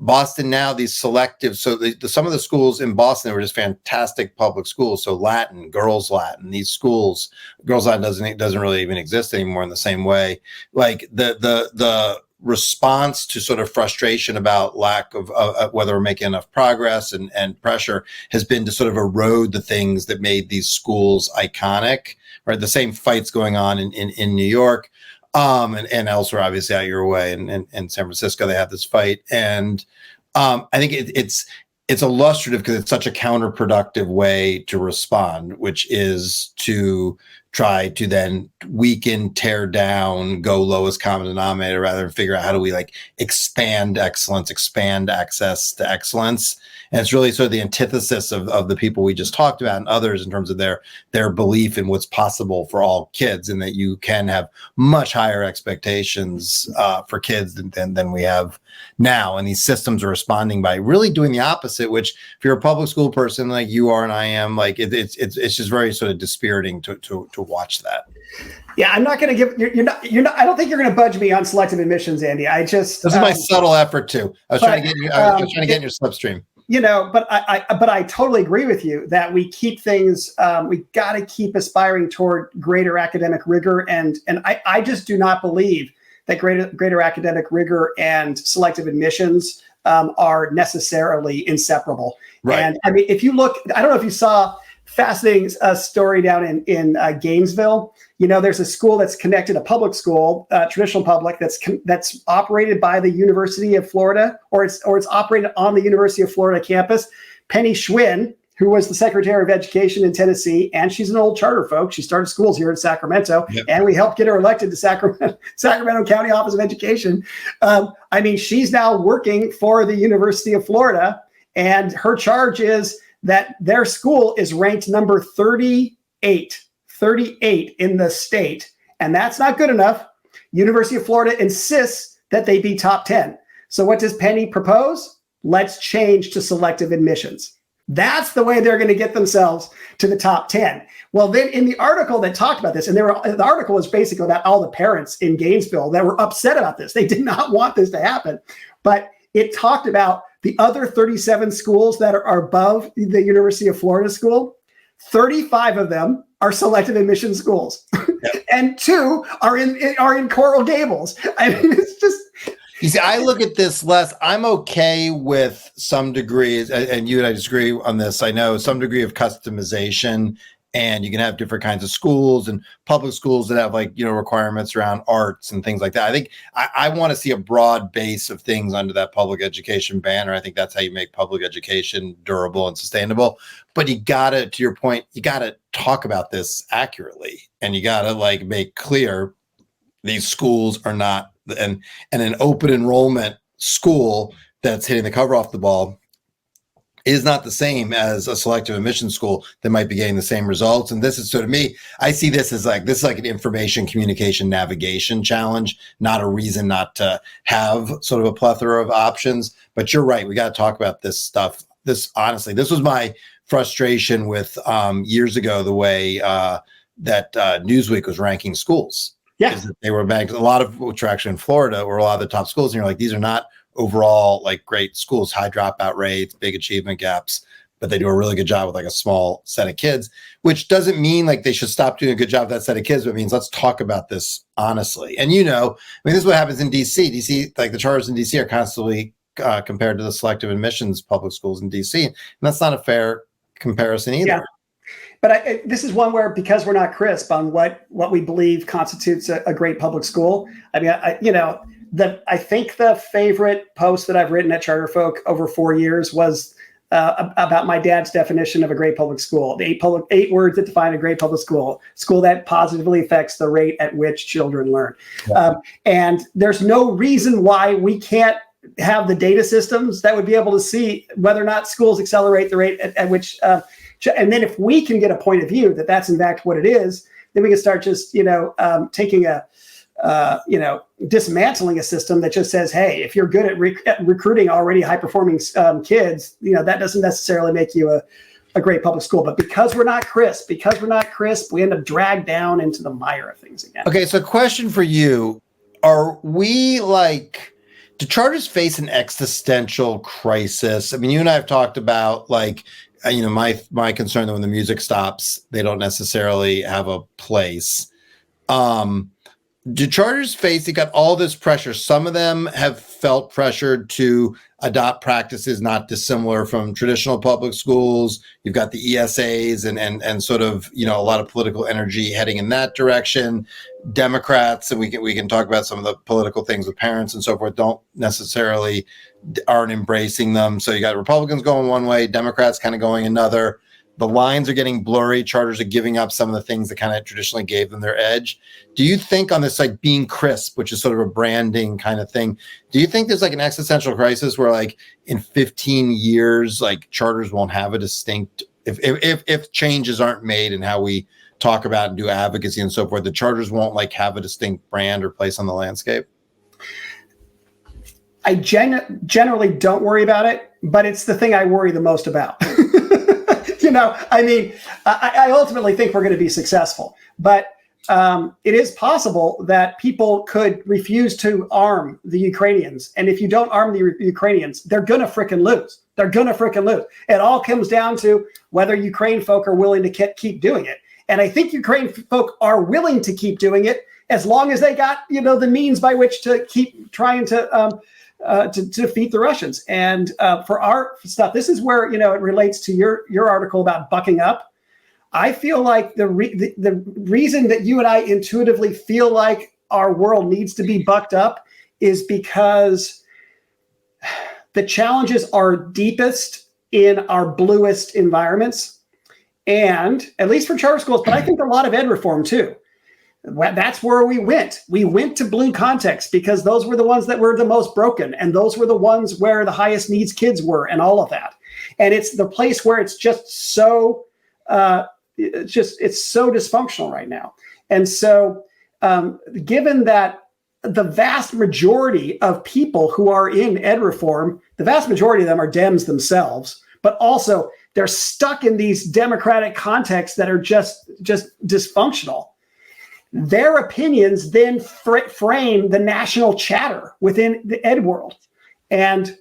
Speaker 2: Boston now, these selective, so some of the schools in Boston were just fantastic public schools. So Latin, girls Latin, these schools, girls Latin doesn't really even exist anymore in the same way. Like the response to sort of frustration about lack of whether we're making enough progress and pressure has been to sort of erode the things that made these schools iconic, right? The same fights going on in New York, and elsewhere, obviously out your way, and San Francisco, they have this fight. And I think it's illustrative because it's such a counterproductive way to respond, which is to try to then weaken, tear down, go lowest common denominator, rather than figure out how do we like expand excellence, expand access to excellence. And it's really sort of the antithesis of the people we just talked about and others in terms of their belief in what's possible for all kids, and that you can have much higher expectations for kids than we have now. And these systems are responding by really doing the opposite, which if you're a public school person like you are and I am, like it's just very sort of dispiriting to watch that.
Speaker 1: Yeah, I'm not going to give you're not. I don't think you're going to budge me on selective admissions, Andy. This
Speaker 2: is my subtle effort too. I was trying to get you. I was trying to get in your slipstream.
Speaker 1: But I totally agree with you that we keep things. We got to keep aspiring toward greater academic rigor, and I just do not believe that greater academic rigor and selective admissions are necessarily inseparable. Right. And I mean, if you look, I don't know if you saw fascinating story down in Gainesville. You know, there's a school that's connected, a public school, traditional public, that's operated by the University of Florida, or it's operated on the University of Florida campus. Penny Schwinn, who was the Secretary of Education in Tennessee, and she's an old charter folk. She started schools here in Sacramento, yep. And we helped get her elected to Sacramento County Office of Education. I mean, she's now working for the University of Florida, and her charge is that their school is ranked number 38 in the state. And that's not good enough. University of Florida insists that they be top 10. So what does Penny propose? Let's change to selective admissions. That's the way they're going to get themselves to the top 10. Well, then in the article that talked about this, and the article was basically about all the parents in Gainesville that were upset about this. They did not want this to happen. But it talked about the other 37 schools that are above the University of Florida school. 35 of them are selective admission schools, yep. And 2 are in Coral Gables. I mean, it's just.
Speaker 2: You see, I look at this less. I'm okay with some degree, and you and I disagree on this. I know some degree of customization, and you can have different kinds of schools and public schools that have requirements around arts and things like that. I think I want to see a broad base of things under that public education banner. I think that's how you make public education durable and sustainable. But you gotta, to your point, you gotta talk about this accurately, and you gotta make clear these schools are not, and an open enrollment school that's hitting the cover off the ball is not the same as a selective admission school that might be getting the same results. And this is, so to me, I see this as like an information communication navigation challenge, not a reason not to have sort of a plethora of options. But you're right, we got to talk about this stuff. Honestly, this was my frustration with years ago, the way that Newsweek was ranking schools.
Speaker 1: Yeah,
Speaker 2: they were ranked, a lot of which are actually in Florida, were a lot of the top schools. And you're like, these are not overall great schools, high dropout rates, big achievement gaps, but they do a really good job with a small set of kids, which doesn't mean they should stop doing a good job with that set of kids, but it means let's talk about this honestly. And this is what happens in DC, the charters in DC are constantly compared to the selective admissions public schools in DC. And that's not a fair comparison either. Yeah.
Speaker 1: But this is one where, because we're not crisp on what we believe constitutes a great public school. I mean, I think the favorite post that I've written at Charter Folk over 4 years was about my dad's definition of a great public school. The 8 words that define a great public school that positively affects the rate at which children learn. Yeah. And there's no reason why we can't have the data systems that would be able to see whether or not schools accelerate the rate at which. And then if we can get a point of view that that's in fact what it is, then we can start just, taking dismantling a system that just says, hey, if you're good at recruiting already high-performing kids, that doesn't necessarily make you a great public school. But because we're not crisp, we end up dragged down into the mire of things again.
Speaker 2: Okay, so question for you. Are we do charters face an existential crisis? I mean, you and I have talked about like, my concern that when the music stops, they don't necessarily have a place. Do charters face, they got all this pressure. Some of them have felt pressured to adopt practices not dissimilar from traditional public schools. You've got the ESAs and sort of, a lot of political energy heading in that direction. Democrats, and we can talk about some of the political things with parents and so forth, aren't embracing them. So you got Republicans going one way, Democrats kind of going another. The lines are getting blurry. Charters are giving up some of the things that kind of traditionally gave them their edge. Do you think on this, like being crisp, which is sort of a branding kind of thing, do you think there's like an existential crisis where like in 15 years, like charters won't have a distinct, if changes aren't made in how we talk about and do advocacy and so forth, the charters won't like have a distinct brand or place on the landscape?
Speaker 1: I generally don't worry about it, but it's the thing I worry the most about. I ultimately think we're going to be successful, but it is possible that people could refuse to arm the Ukrainians. And if you don't arm the Ukrainians, they're going to frickin' lose. They're going to frickin' lose. It all comes down to whether Ukraine folk are willing to keep doing it. And I think Ukraine folk are willing to keep doing it as long as they got, the means by which to keep trying to defeat the Russians. And for our stuff, this is where, it relates to your article about bucking up. I feel like the reason that you and I intuitively feel like our world needs to be bucked up is because the challenges are deepest in our bluest environments. And at least for charter schools, but I think a lot of ed reform too. That's where we went. We went to blue contexts because those were the ones that were the most broken. And those were the ones where the highest needs kids were and all of that. And it's the place where it's just so, it's so dysfunctional right now. And so given that the vast majority of people who are in ed reform, the vast majority of them are Dems themselves, but also they're stuck in these democratic contexts that are just dysfunctional. Their opinions then frame the national chatter within the ed world. And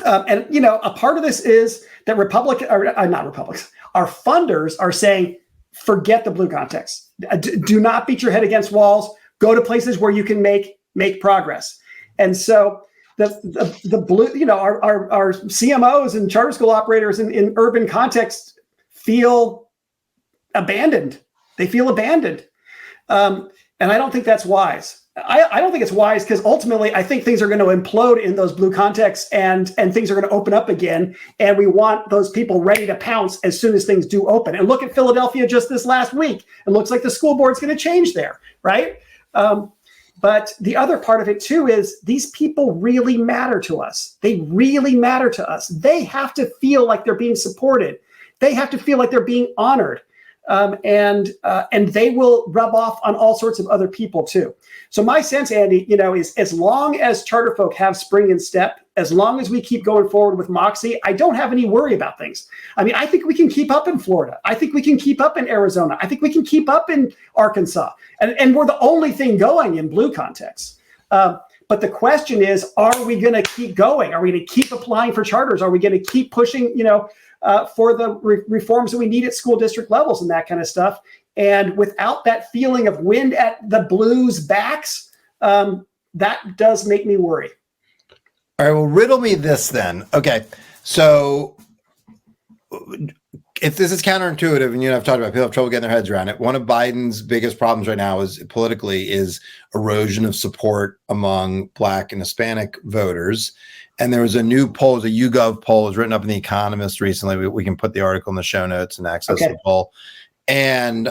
Speaker 1: a part of this is that not Republicans, our funders are saying, forget the blue context. Do not beat your head against walls. Go to places where you can make progress. And so the blue, our CMOs and charter school operators in urban contexts feel abandoned. They feel abandoned. And I don't think that's wise. I don't think it's wise because ultimately I think things are going to implode in those blue contexts and things are going to open up again. And we want those people ready to pounce as soon as things do open. And look at Philadelphia just this last week. It looks like the school board's going to change there, right? But the other part of it too is these people really matter to us. They really matter to us. They have to feel like they're being supported. They have to feel like they're being honored. And they will rub off on all sorts of other people too. So my sense, Andy, is as long as charter folk have spring and step, as long as we keep going forward with moxie, I don't have any worry about things. I mean, I think we can keep up in Florida. I think we can keep up in Arizona. I think we can keep up in Arkansas. And we're the only thing going in blue contexts. But the question is, are we going to keep going? Are we going to keep applying for charters? Are we going to keep pushing, for the reforms that we need at school district levels and that kind of stuff? And without that feeling of wind at the blues' backs, that does make me worry.
Speaker 2: All right, well, riddle me this then. Okay, so if this is counterintuitive, and I've talked about people have trouble getting their heads around it. One of Biden's biggest problems right now is erosion of support among Black and Hispanic voters. And there was a new poll, a YouGov poll, was written up in The Economist recently. We can put the article in the show notes and access the poll. And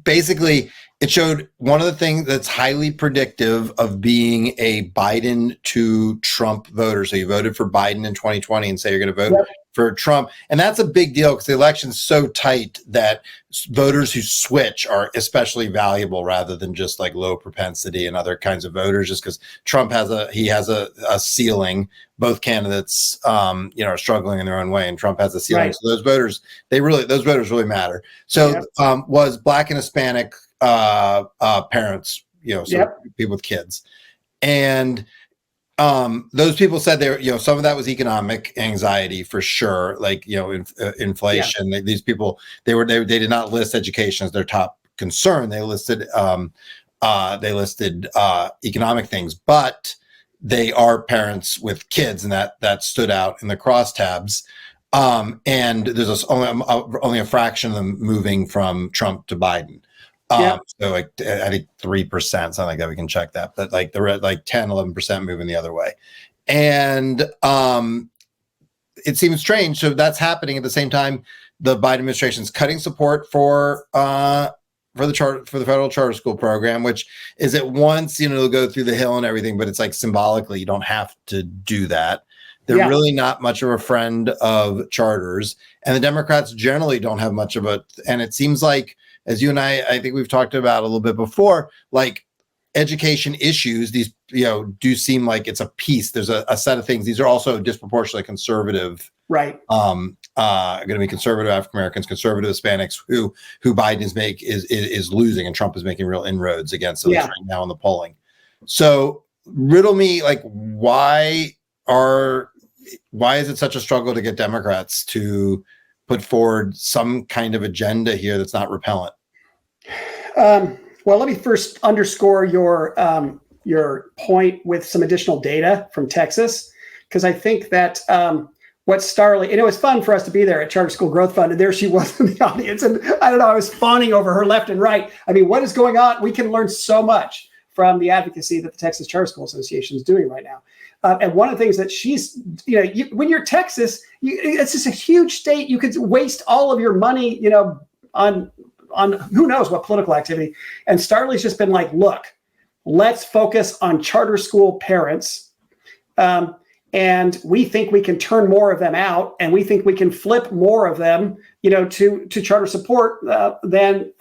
Speaker 2: basically, it showed one of the things that's highly predictive of being a Biden to Trump voter. So you voted for Biden in 2020 and say you're going to vote for Trump. And that's a big deal because the election's so tight that voters who switch are especially valuable rather than just like low propensity and other kinds of voters, just because Trump has a ceiling. Both candidates, are struggling in their own way, and Trump has a ceiling. Right. So those voters really matter. So was Black and Hispanic parents, people with kids. And those people said some of that was economic anxiety for sure, like, inflation. Yeah. These people, they did not list education as their top concern. They listed economic things, but they are parents with kids, and that stood out in the crosstabs. And there's only a fraction of them moving from Trump to Biden. So like, I think 3%, something like that. We can check that, but like 10, 11% moving the other way. And it seems strange. So that's happening at the same time the Biden administration's cutting support for the federal charter school program, which is at once, they'll go through the hill and everything, but it's like symbolically, you don't have to do that. They're really not much of a friend of charters, and the Democrats generally don't have much of a, and it seems like, as you and I think we've talked about a little bit before, like education issues, these, do seem like it's a piece. There's a set of things. These are also disproportionately conservative, right? Going to be conservative African Americans, conservative Hispanics, who Biden is losing, and Trump is making real inroads against those right now in the polling. So riddle me, like, why is it such a struggle to get Democrats to put forward some kind of agenda here that's not repellent?
Speaker 1: Well, let me first underscore your point with some additional data from Texas, because I think that what Starlee, and it was fun for us to be there at Charter School Growth Fund, and there she was in the audience, and I don't know, I was fawning over her left and right. I mean, what is going on? We can learn so much from the advocacy that the Texas Charter School Association is doing right now. And one of the things that she's, when you're Texas, it's just a huge state. You could waste all of your money, on who knows what political activity. And Starlee's just been like, look, let's focus on charter school parents. And we think we can turn more of them out, and we think we can flip more of them, to charter support than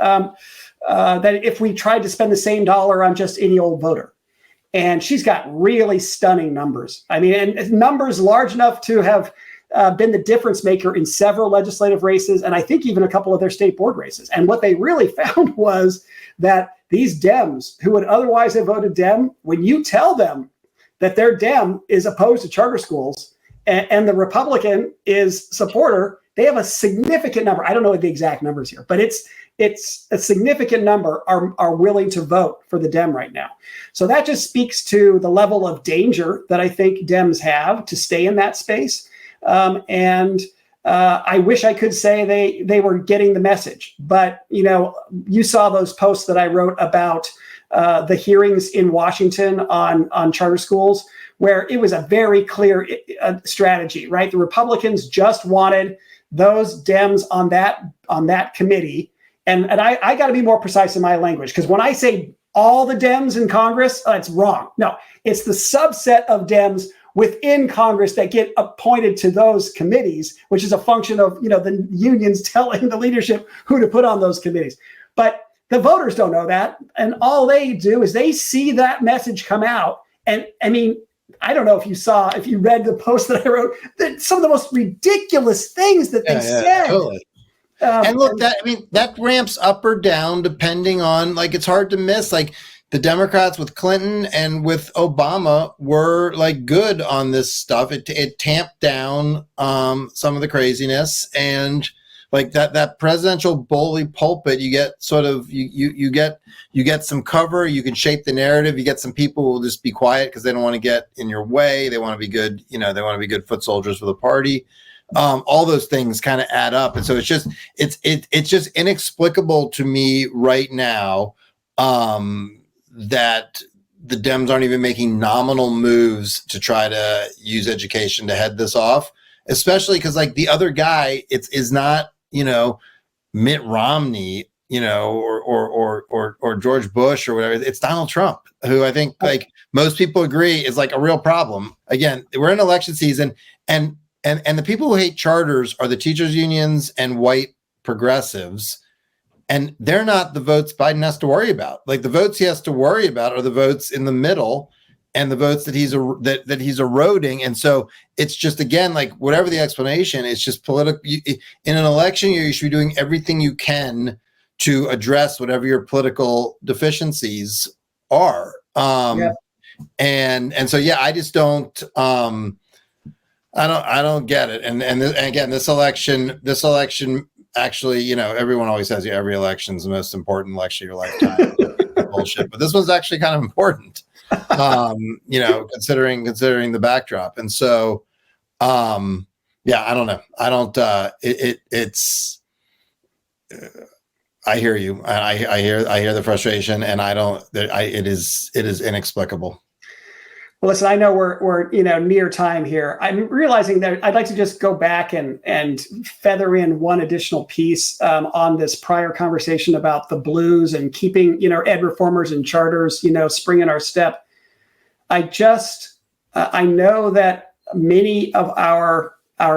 Speaker 1: if we tried to spend the same dollar on just any old voter. And she's got really stunning numbers. I mean, and numbers large enough to have been the difference maker in several legislative races, and I think even a couple of their state board races. And what they really found was that these Dems who would otherwise have voted Dem, when you tell them that their Dem is opposed to charter schools and the Republican is supporter, they have a significant number. I don't know the exact numbers here, but it's a significant number are willing to vote for the Dem right now. So that just speaks to the level of danger that I think Dems have to stay in that space. And I wish I could say they were getting the message, but you saw those posts that I wrote about the hearings in Washington on charter schools, where it was a very clear strategy, right? The Republicans just wanted those Dems on that committee. And I got to be more precise in my language, because when I say all the Dems in Congress, it's wrong. No, it's the subset of Dems within Congress that get appointed to those committees, which is a function of, the unions telling the leadership who to put on those committees. But the voters don't know that. And all they do is they see that message come out. And I mean, I don't know if you read the post that I wrote, that some of the most ridiculous things that they said.
Speaker 2: Totally. And look, that ramps up or down depending on, like, it's hard to miss. Like, the Democrats with Clinton and with Obama were like good on this stuff. It tamped down some of the craziness, and like that presidential bully pulpit, you get sort of you get some cover. You can shape the narrative. You get some people who will just be quiet because they don't want to get in your way. They want to be good. They want to be good foot soldiers for the party. All those things kind of add up, and so it's just inexplicable to me right now that the Dems aren't even making nominal moves to try to use education to head this off, especially because, like, the other guy, is not Mitt Romney, or George Bush or whatever. It's Donald Trump, who I think, like, most people agree is like a real problem. Again, we're in election season, and the people who hate charters are the teachers unions and white progressives, and they're not the votes Biden has to worry about. Like, the votes he has to worry about are the votes in the middle and the votes that he's eroding. And so it's just, again, like, whatever the explanation, it's just political. In an election year, you should be doing everything you can to address whatever your political deficiencies are. And so, yeah, I just don't, I don't get it. And again, this election, actually, you know, everyone always says every election is the most important election of your lifetime. Bullshit, but this one's actually kind of important, you know, considering the backdrop. And so, yeah, I don't know. I don't, it's, I hear you. I hear the frustration, and it is inexplicable.
Speaker 1: Well, listen, I know we're near time here. I'm realizing that I'd like to just go back and feather in one additional piece on this prior conversation about the blues and keeping ed reformers and charters spring in our step. I know that many of our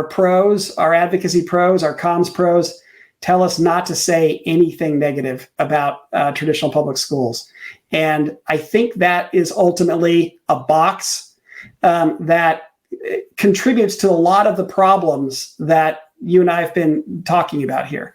Speaker 1: pros, our advocacy pros, our comms pros tell us not to say anything negative about traditional public schools. And I think that is ultimately a box that contributes to a lot of the problems that you and I have been talking about here.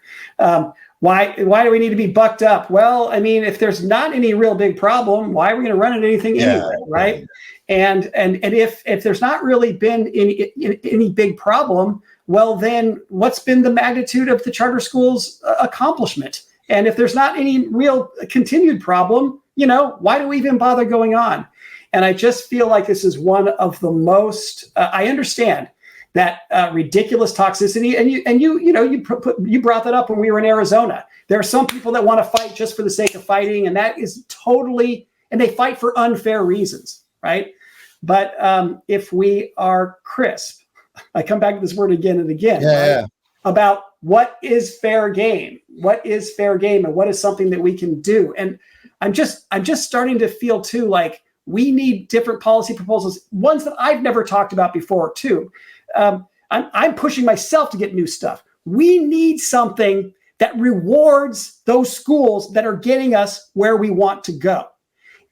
Speaker 1: Why do we need to be bucked up? Well, I mean, if there's not any real big problem, why are we going to run into anything anyway, right? And if there's not really been any big problem, well, then what's been the magnitude of the charter school's accomplishment? And if there's not any real continued problem, why do we even bother going on? And I just feel like this is one of the most, I understand that ridiculous toxicity. And you brought that up when we were in Arizona. There are some people that want to fight just for the sake of fighting. And that is totally, and they fight for unfair reasons, right? But if we are crisp, I come back to this word again and again, right? About what is fair game, and what is something that we can do. And I'm just starting to feel too like we need different policy proposals, ones that I've never talked about before too. I'm pushing myself to get new stuff. We need something that rewards those schools that are getting us where we want to go.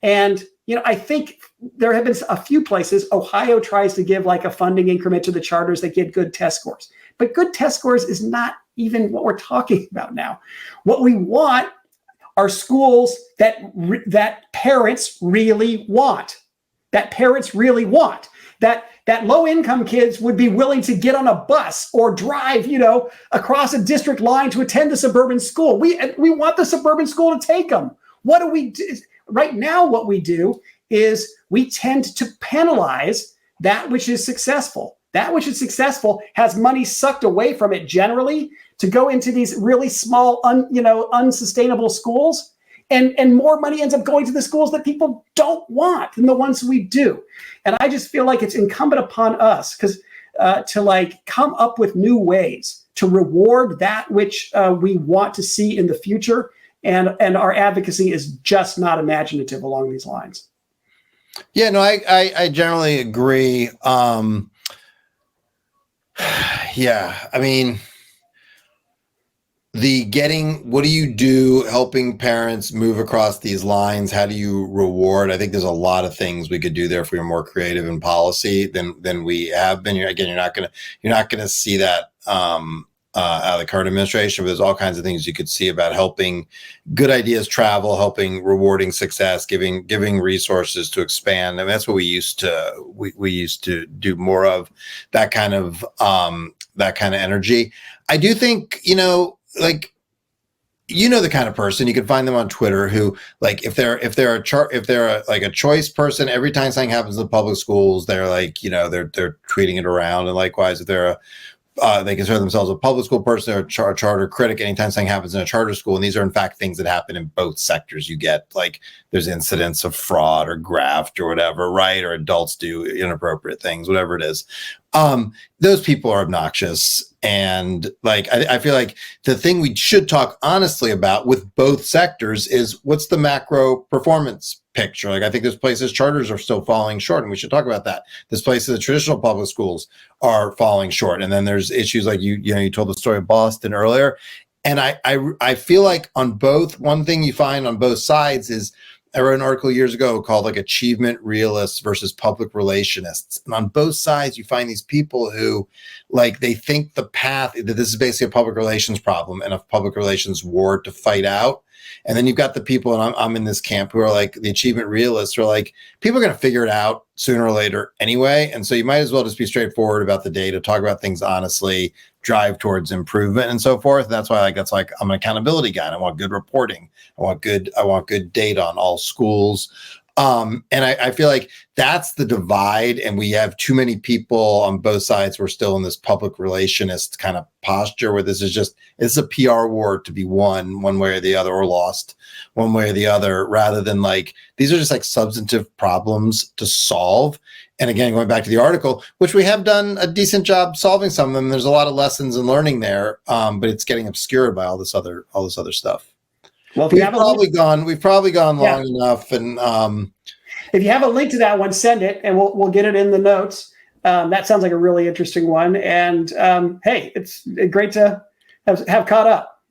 Speaker 1: And I think there have been a few places. Ohio tries to give like a funding increment to the charters that get good test scores. But good test scores is not even what we're talking about now. What we want are schools that parents really want. That low-income kids would be willing to get on a bus or drive, across a district line to attend the suburban school. We want the suburban school to take them. What do we do? Right now, what we do is we tend to penalize that which is successful. That which is successful has money sucked away from it generally to go into these really small, unsustainable schools. And more money ends up going to the schools that people don't want than the ones we do. And I just feel like it's incumbent upon us to come up with new ways to reward that which we want to see in the future. And our advocacy is just not imaginative along these lines.
Speaker 2: Yeah, no, I generally agree. Yeah, I mean, what do you do helping parents move across these lines? How do you reward? I think there's a lot of things we could do there if we were more creative in policy than we have been. Again, you're not gonna see that out of the current administration, but there's all kinds of things you could see about helping good ideas travel, helping rewarding success, giving resources to expand. I mean, that's what we used to do more of, that kind of energy. I do think, the kind of person, you can find them on Twitter who, like, if they're a choice person, every time something happens in the public schools, they're like, they're tweeting it around. And likewise, if they're they consider themselves a public school person or a charter critic anytime something happens in a charter school. And these are, in fact, things that happen in both sectors. You get, like, there's incidents of fraud or graft or whatever, right? Or adults do inappropriate things, whatever it is. Those people are obnoxious. And, like, I feel like the thing we should talk honestly about with both sectors is what's the macro performance picture. Like, I think there's places charters are still falling short, and we should talk about that. There's places the traditional public schools are falling short. And then there's issues like you told the story of Boston earlier. And I feel like on both, one thing you find on both sides is, I wrote an article years ago called, like, achievement realists versus public relationists. And on both sides, you find these people who, like, they think the path that this is basically a public relations problem and a public relations war to fight out. And then you've got the people, and I'm in this camp, who are like the achievement realists, who are like, people are going to figure it out sooner or later anyway. And so you might as well just be straightforward about the data, talk about things honestly, drive towards improvement and so forth. And that's why I'm an accountability guy, and I want good reporting. I want good data on all schools. And I feel like that's the divide, and we have too many people on both sides. We're still in this public relationist kind of posture where it's a PR war to be won one way or the other, or lost one way or the other, rather than like, these are just like substantive problems to solve. And again, going back to the article, which we have done a decent job solving some of them, there's a lot of lessons and learning there, but it's getting obscured by all this other stuff. Well, we've probably gone long enough, and
Speaker 1: if you have a link to that one, send it, and we'll get it in the notes. That sounds like a really interesting one. And hey, it's great to have caught up.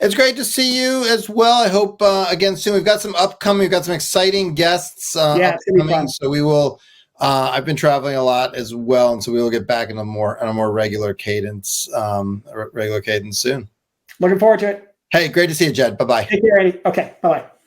Speaker 2: It's great to see you as well. I hope again soon. We've got some exciting guests.
Speaker 1: It's gonna be fun.
Speaker 2: So we will. I've been traveling a lot as well, and so we will get back in a more regular cadence soon.
Speaker 1: Looking forward to it.
Speaker 2: Hey, great to see you, Jed. Bye-bye.
Speaker 1: Take care, Eddie. Okay, bye-bye.